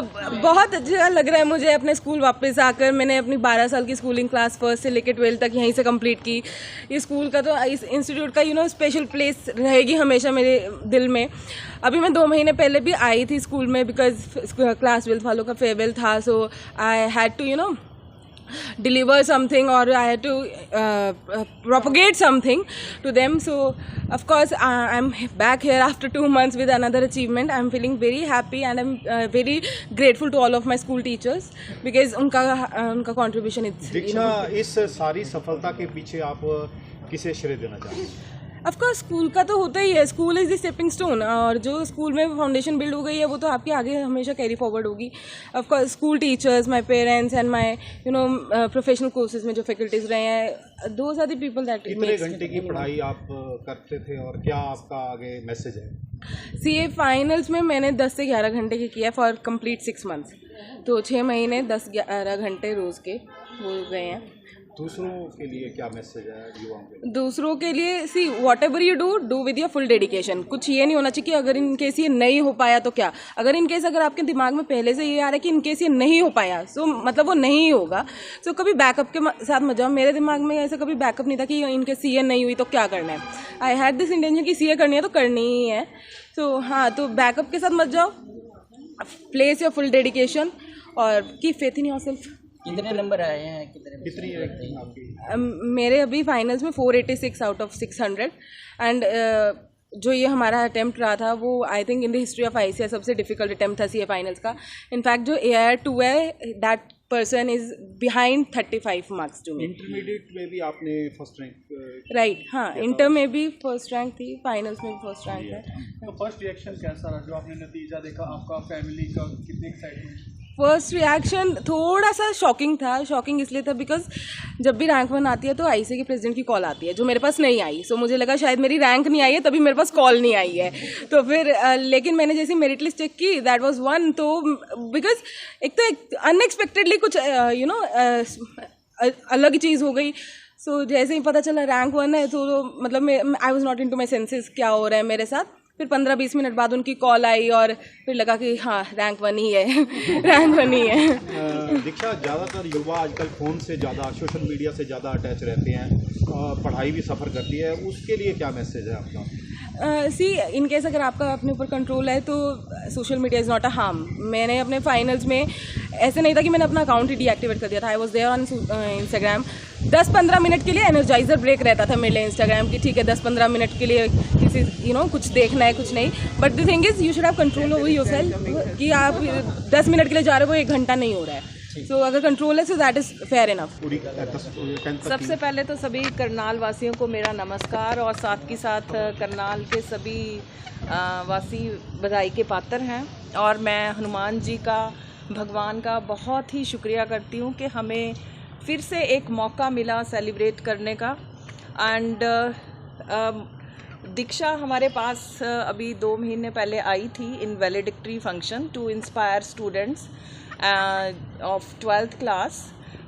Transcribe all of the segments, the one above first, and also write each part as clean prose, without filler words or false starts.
बहुत अच्छा लग रहा है मुझे अपने स्कूल वापस आकर। मैंने अपनी 12 साल की स्कूलिंग क्लास फर्स्ट से लेकर 12 तक यहीं से कंप्लीट की। इस स्कूल का तो इस इंस्टीट्यूट का स्पेशल प्लेस रहेगी हमेशा मेरे दिल में। अभी मैं 2 महीने पहले भी आई थी स्कूल में बिकॉज क्लास 12 वालों का फेयरवेल था, so I had to deliver something or I had to propagate something to them. So of course I'm back here after 2 months with another achievement. I'm feeling very happy and I'm very grateful to all of my school teachers because उनका contribution is दीक्षा, इस सारी सफलता के पीछे आप किसे श्रेय देना चाहते हैं? ऑफ कोर्स स्कूल का तो होता ही है। School is the stepping stone, और जो स्कूल में फाउंडेशन बिल्ड हो गई है वो तो आपके आगे हमेशा कैरी फॉरवर्ड होगी। Of course school teachers, my parents and my professional courses में जो फैकल्टीज रहे हैं, those are the people that. कितने घंटे की पढ़ाई आप करते थे और क्या आपका आगे मैसेज है? CA फाइनल्स में मैंने 10 से 11 घंटे की किया फॉर कंप्लीट 6 मंथ्स, तो 6 महीने 10-11 घंटे रोज के हो गए हैं। दूसरों के लिए क्या मैसेज है युवाओं के? दूसरों के लिए see what ever you do with your full dedication. कुछ ये नहीं होना चाहिए कि अगर इन केस ये नहीं हो पाया तो क्या। अगर इन केस अगर आपके दिमाग में पहले से ये आ रहा है कि इन केस ये नहीं हो पाया, सो मतलब वो नहीं होगा, सो कभी बैकअप के साथ मत जाओ। मेरे दिमाग में ऐसा कभी बैकअप नहीं था कि इनके CA नहीं हुई तो क्या करना है। आई हैड दिस इंटेंशन कि CA करनी है तो करनी ही है। सो हाँ, तो बैकअप के साथ मत जाओ, प्लेस योर फुल डेडिकेशन और कीप फेथ इन योरसेल्फ। कितने नंबर आए हैं? कितनी रैंकिंग आपकी? मेरे अभी फाइनल्स में 486 आउट ऑफ 600 एंड जो ये हमारा अटेम्प्ट रहा था वो I think in the history of ICAI सबसे डिफिकल्ट अटेम्प्ट था CA फाइनल्स का। इनफैक्ट जो AIR 2 है, that person is behind 35 marks to me. Intermediate में भी आपने फर्स्ट रैंक? राइट, हाँ, इंटर में भी फर्स्ट रैंक थी, फाइनल्स में भी फर्स्ट रैंक है। तो फर्स्ट रिएक्शन कैसा रहा जो आपने नतीजा देखा? आपका फैमिली का कितनी एक्साइटमेंट? फर्स्ट रिएक्शन थोड़ा सा शॉकिंग था। शॉकिंग इसलिए था बिकॉज जब भी रैंक 1 आती है तो ICAI के प्रेसिडेंट की कॉल आती है, जो मेरे पास नहीं आई। सो मुझे लगा शायद मेरी रैंक नहीं आई है तभी मेरे पास कॉल नहीं आई है। तो फिर लेकिन मैंने जैसे मेरिट लिस्ट चेक की, दैट वाज 1। तो बिकॉज एक अनएक्सपेक्टेडली कुछ अलग ही चीज़ हो गई। सो जैसे ही पता चला रैंक 1 है तो मतलब I was not in to my senses क्या हो रहा है मेरे साथ। फिर 15-20 मिनट बाद उनकी कॉल आई और फिर लगा कि हाँ, रैंक 1 ही है रैंक 1 ही है। दीक्षा, ज़्यादातर युवा आजकल फ़ोन से ज़्यादा, सोशल मीडिया से ज़्यादा अटैच रहते हैं, पढ़ाई भी सफ़र करती है, उसके लिए क्या मैसेज है आपका? सी इन केस अगर आपका अपने ऊपर कंट्रोल है तो social media is not a harm. मैंने अपने फाइनल्स में ऐसे नहीं था कि मैंने अपना अकाउंट ही डीएक्टिवेट कर दिया था। I was there on Instagram. 10-15 minute के लिए एनर्जाइजर ब्रेक रहता था मेरे लिए इंस्टाग्राम की। ठीक है, 10-15 मिनट के लिए किसी कुछ देखना है, कुछ नहीं। But the thing is you should have control over yourself कि आप 10 मिनट के लिए जा रहे हो, वो 1 घंटा नहीं हो रहा है। सो अगर कंट्रोल है so that is fair enough. सबसे पहले तो सभी करनाल वासियों को मेरा नमस्कार, और साथ के साथ करनाल के सभी वासी बधाई के पात्र हैं। और मैं हनुमान जी का, भगवान का बहुत ही शुक्रिया करती हूँ कि हमें फिर से एक मौका मिला सेलिब्रेट करने का। एंड दीक्षा हमारे पास अभी 2 महीने पहले आई थी in valedictory function to inspire students of 12th class.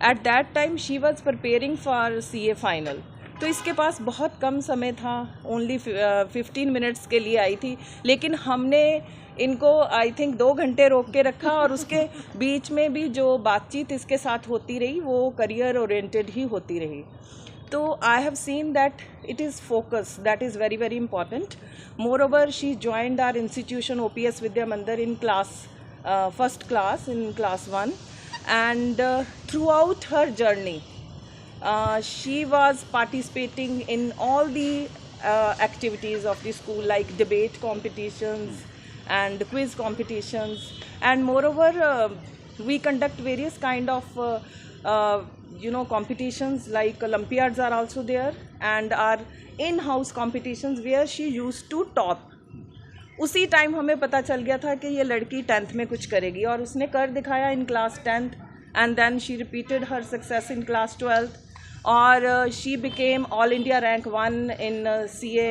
At that time she was preparing for CA final. तो इसके पास बहुत कम समय था, ओनली 15 मिनट्स के लिए आई थी, लेकिन हमने इनको आई थिंक 2 घंटे रोक के रखा और उसके बीच में भी जो बातचीत इसके साथ होती रही वो करियर ओरिएंटेड ही होती रही। तो I have seen that it is focus, that is very very important. Moreover she joined our institution OPS Vidya Mandir in first class in class 1, and throughout her journey she was participating in all the activities of the school, like debate competitions and quiz competitions, and moreover we conduct various kind of competitions, like Olympiads are also there, and our in-house competitions where she used to top. उसी time हमें पता चल गया था कि ये लड़की 10th में कुछ करेगी, और उसने कर दिखाया in class 10th, and then she repeated her success in class 12th, और she became all India rank 1 in CA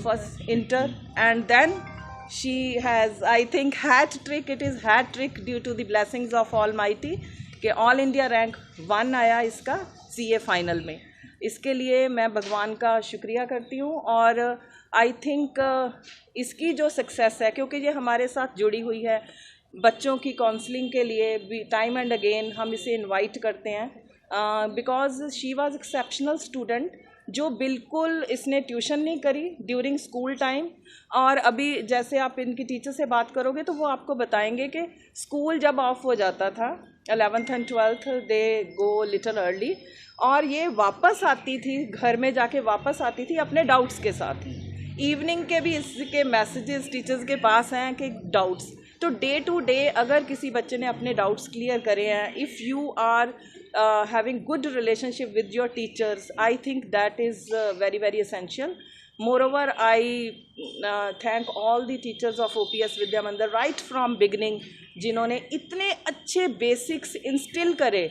first inter, and then she has I think hat trick, it is hat trick due to the blessings of almighty कि all India rank 1 आया इसका CA final में। इसके लिए मैं भगवान का शुक्रिया करती हूँ, और आई थिंक इसकी जो सक्सेस है, क्योंकि ये हमारे साथ जुड़ी हुई है, बच्चों की काउंसलिंग के लिए भी टाइम एंड अगेन हम इसे इनवाइट करते हैं, because she was exceptional student, जो बिल्कुल इसने ट्यूशन नहीं करी ड्यूरिंग स्कूल टाइम। और अभी जैसे आप इनकी टीचर से बात करोगे तो वो आपको बताएंगे कि स्कूल जब ऑफ हो जाता था 11th and 12th they go little early, और ये वापस आती थी, घर में जाके वापस आती थी अपने डाउट्स के साथ। इवनिंग के भी इसके मैसेजेस टीचर्स के पास हैं कि डाउट्स, तो डे टू डे अगर किसी बच्चे ने अपने डाउट्स क्लियर करे हैं, if you are having good relationship with your teachers, I think that is very very essential. Moreover, I thank all the teachers of OPS Vidya Mandir right from beginning, जिन्होंने इतने अच्छे basics instill करे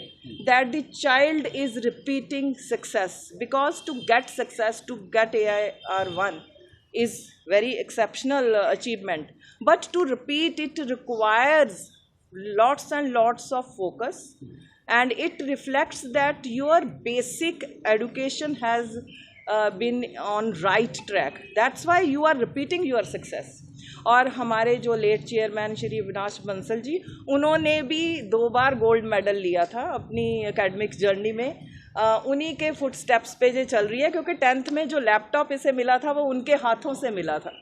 that the child is repeating success, because to get success, to get AIR1 is very exceptional achievement, but to repeat it requires lots and lots of focus, and it reflects that your basic education has been on right track. That's why you are repeating your success. और हमारे जो late chairman Shri विनाश बंसल जी, उन्होंने भी 2 बार gold medal लिया था अपनी academic journey में। उन्हीं के फुट स्टेप्स पे ये चल रही है, क्योंकि 10th में जो लैपटॉप इसे मिला था वो उनके हाथों से मिला था।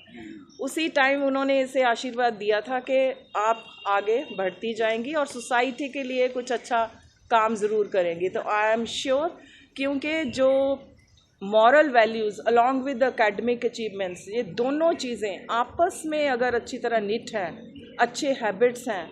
उसी टाइम उन्होंने इसे आशीर्वाद दिया था कि आप आगे बढ़ती जाएंगी और सोसाइटी के लिए कुछ अच्छा काम ज़रूर करेंगी। तो आई एम श्योर, क्योंकि जो moral values along with academic achievements, ये दोनों चीज़ें आपस में अगर अच्छी तरह निट हैं, अच्छे हैबिट्स हैं,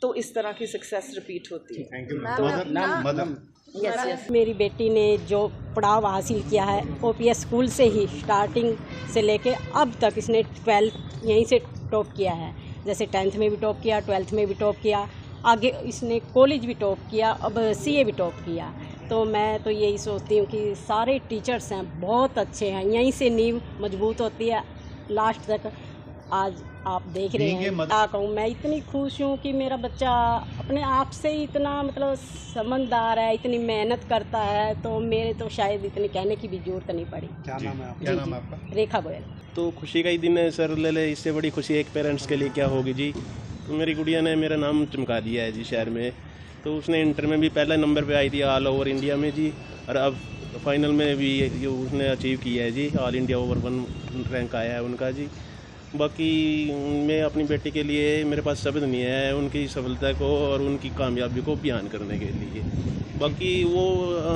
तो इस तरह की सक्सेस रिपीट होती है। Thank you madam. यस, मेरी बेटी ने जो पड़ाव हासिल किया है OPS स्कूल से ही, स्टार्टिंग से लेके अब तक, इसने 12th यहीं से टॉप किया है। जैसे 10th में भी टॉप किया, 12th में भी टॉप किया, आगे इसने कॉलेज भी टॉप किया, अब CA भी टॉप किया। तो मैं तो यही सोचती हूँ कि सारे टीचर्स हैं बहुत अच्छे हैं, यहीं से नींव मजबूत होती है लास्ट तक। आज आप देख रहे हैं, क्या कहूँ, मैं इतनी खुश हूँ कि मेरा बच्चा अपने आप से ही इतना मतलब समझदार है, इतनी मेहनत करता है, तो मेरे तो शायद इतनी कहने की भी जरूरत नहीं पड़ी। क्या नाम है आपका? क्या नाम है आपका? रेखा गोयल। तो खुशी का ही दिन है सर, ले इससे बड़ी खुशी एक पेरेंट्स के लिए क्या होगी जी। तो मेरी गुड़िया ने मेरा नाम चमका दिया है जी शहर में। तो उसने इंटर में भी पहले नंबर पे आई थी ऑल ओवर इंडिया में जी, और अब फाइनल में भी जो उसने अचीव किया है जी, ऑल इंडिया ओवर 1 रैंक आया है उनका जी। बाकी मैं अपनी बेटी के लिए, मेरे पास शब्द नहीं है उनकी सफलता को और उनकी कामयाबी को बयान करने के लिए। बाकी वो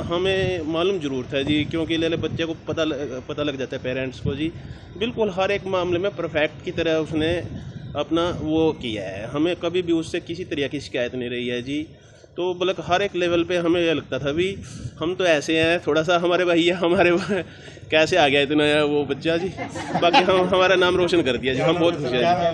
हमें मालूम ज़रूर था जी, क्योंकि ले बच्चे को पता लग जाता है पेरेंट्स को जी, बिल्कुल हर एक मामले में परफेक्ट की तरह उसने अपना वो किया है। हमें कभी भी उससे किसी तरह की शिकायत नहीं रही है जी। तो बल्कि हर एक लेवल पे हमें यह लगता था भी हम तो ऐसे हैं, थोड़ा सा हमारे भैया हमारे कैसे आ गया इतना वो बच्चा जी। बाकी हम हमारा नाम रोशन कर दिया जी, हम बहुत खुश हैं जी।